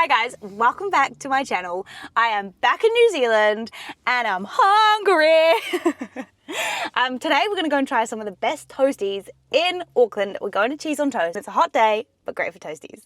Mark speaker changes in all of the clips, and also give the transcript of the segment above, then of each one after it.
Speaker 1: Hi guys, welcome back to my channel. I am back in New Zealand and I'm hungry. Today we're going to go and try some of the best toasties in Auckland. We're going to Cheese on Toast. It's a hot day, but great for toasties.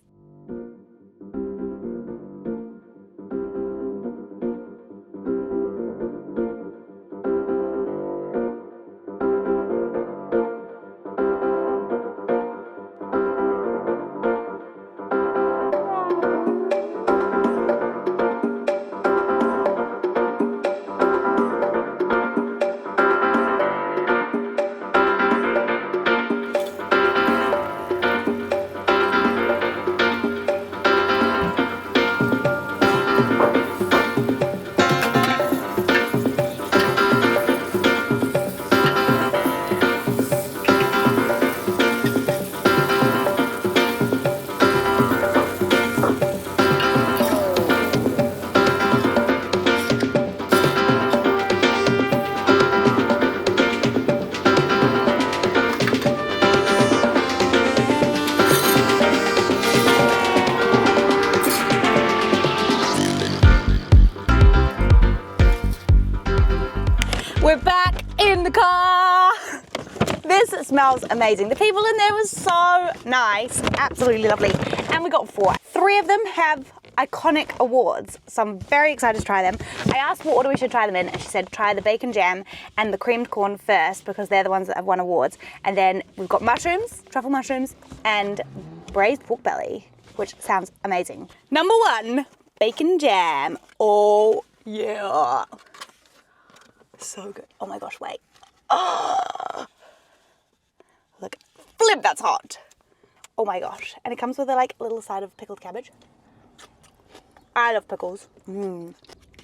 Speaker 1: We're back in the car. This smells amazing. The people in there were so nice, absolutely lovely. And we got 4. 3 of them have iconic awards, so I'm very excited to try them. I asked what order we should try them in, and she said try the bacon jam and the creamed corn first because they're the ones that have won awards. And then we've got mushrooms, truffle mushrooms, and braised pork belly, which sounds amazing. Number 1, bacon jam. Oh yeah. So good. Oh my gosh, wait. Oh, look, flip, that's hot. Oh my gosh. And it comes with a little side of pickled cabbage. I love pickles.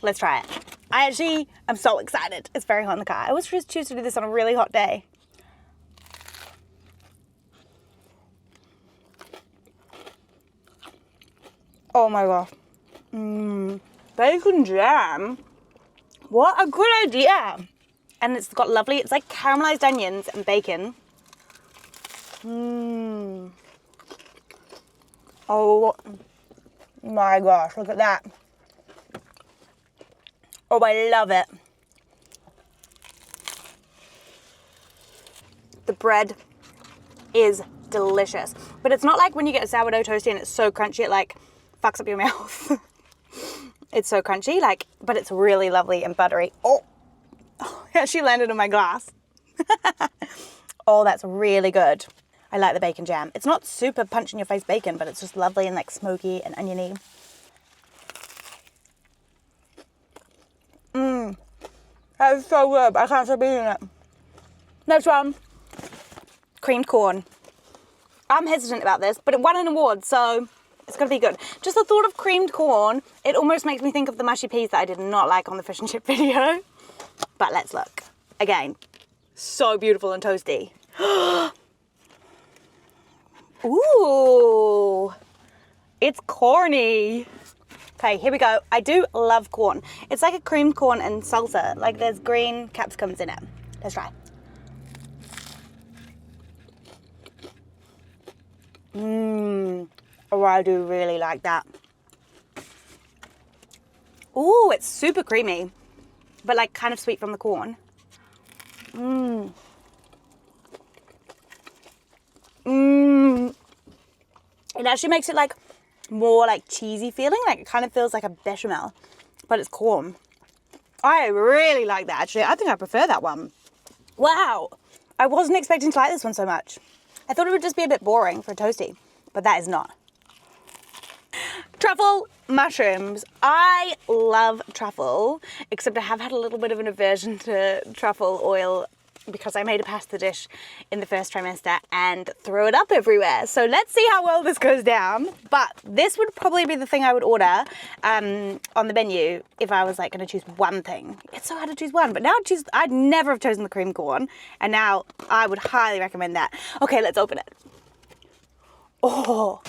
Speaker 1: Let's try it. I actually am so excited. It's very hot in the car. I always choose to do this on a really hot day. Oh my gosh. Bacon jam. What a good idea. And it's got lovely, it's like caramelized onions and bacon. Oh my gosh, look at that. Oh, I love it. The bread is delicious. But it's not like when you get a sourdough toasty and it's so crunchy it fucks up your mouth. It's so crunchy, but it's really lovely and buttery. Oh, it actually landed on my glass. Oh, that's really good. I like the bacon jam. It's not super punch in your face bacon, but it's just lovely and smoky and oniony. That is so good. I can't stop eating it. Next one, creamed corn. I'm hesitant about this, but it won an award, so it's gonna be good. Just the thought of creamed corn, it almost makes me think of the mushy peas that I did not like on the fish and chip video. But let's look. Again, so beautiful and toasty. Ooh, it's corny. Okay, here we go. I do love corn. It's like a creamed corn and salsa. There's green capsicums in it. Let's try. Oh, I do really like that. Ooh, it's super creamy, but kind of sweet from the corn. It actually makes it more cheesy feeling. It kind of feels like a bechamel, but it's corn. I really like that actually. I think I prefer that one. Wow, I wasn't expecting to like this one so much. I thought it would just be a bit boring for a toasty, but that is not. Truffle mushrooms. I love truffle, except I have had a little bit of an aversion to truffle oil because I made a pasta dish in the first trimester and threw it up everywhere. So let's see how well this goes down. But this would probably be the thing I would order on the menu if I was going to choose one thing. It's so hard to choose one, but now I'd never have chosen the cream corn, and now I would highly recommend that. Okay, let's open it. Oh,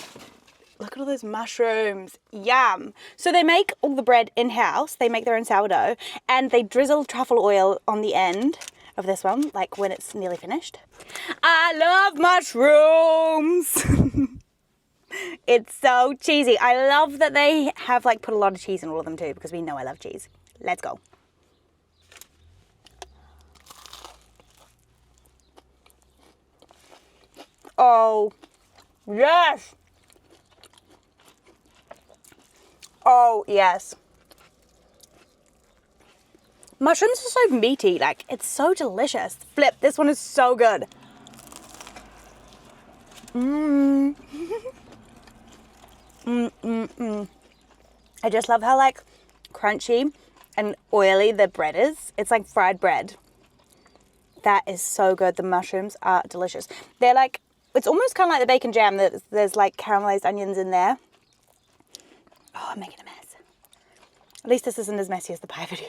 Speaker 1: look at all those mushrooms. Yum. So they make all the bread in-house. They make their own sourdough, and they drizzle truffle oil on the end of this one, when it's nearly finished. I love mushrooms. It's so cheesy. I love that they have like put a lot of cheese in all of them too, because we know I love cheese. Let's go. Oh, yes. Oh, yes. Mushrooms are so meaty, like it's so delicious. Flip, this one is so good. Mmm. I just love how like crunchy and oily the bread is. It's like fried bread. That is so good. The mushrooms are delicious. They're like, it's almost kind of like the bacon jam. There's like caramelized onions in there. Oh, I'm making a mess. At least this isn't as messy as the pie video.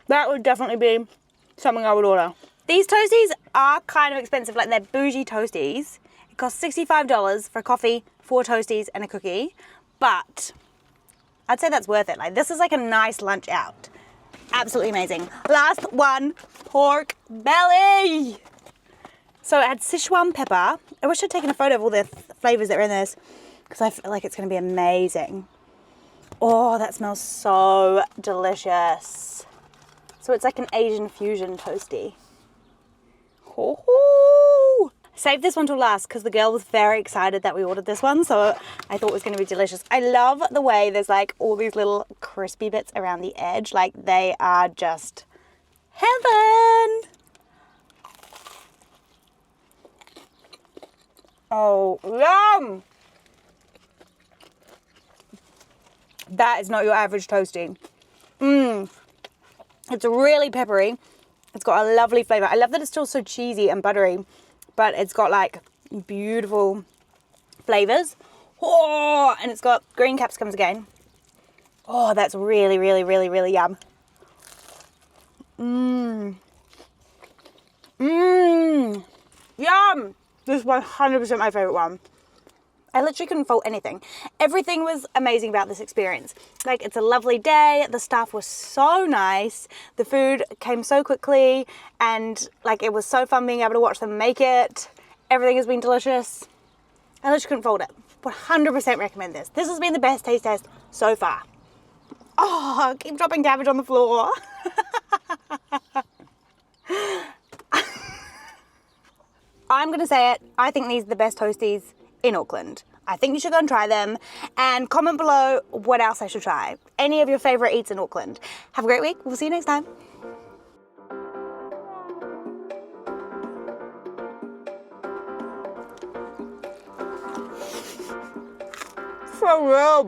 Speaker 1: That would definitely be something I would order. These toasties are kind of expensive, like they're bougie toasties. It costs $65 for a coffee, 4 toasties and a cookie, but I'd say that's worth it. Like this is like a nice lunch out. Absolutely amazing. Last one, pork belly. So it had Sichuan pepper. I wish I'd taken a photo of all the flavors that are in this, because I feel like it's going to be amazing. Oh, that smells so delicious. So it's like an Asian fusion toasty. Oh, saved this one till last because the girl was very excited that we ordered this one, so I thought it was going to be delicious. I love the way there's like all these little crispy bits around the edge. Like they are just heaven. Oh, yum! That is not your average toasty. It's really peppery. It's got a lovely flavor. I love that it's still so cheesy and buttery, but it's got like beautiful flavors. Oh, and it's got green capsicums again. Oh, that's really, really, really, really yum. Yum! This is 100% my favorite one. I literally couldn't fault anything. Everything was amazing about this experience. Like, it's a lovely day. The staff was so nice. The food came so quickly, and like it was so fun being able to watch them make it. Everything has been delicious. I literally couldn't fault it. 100% recommend this. This has been the best taste test so far. Oh, keep dropping cabbage on the floor. I'm going to say it. I think these are the best toasties in Auckland. I think you should go and try them, and comment below what else I should try. Any of your favorite eats in Auckland. Have a great week. We'll see you next time. For real.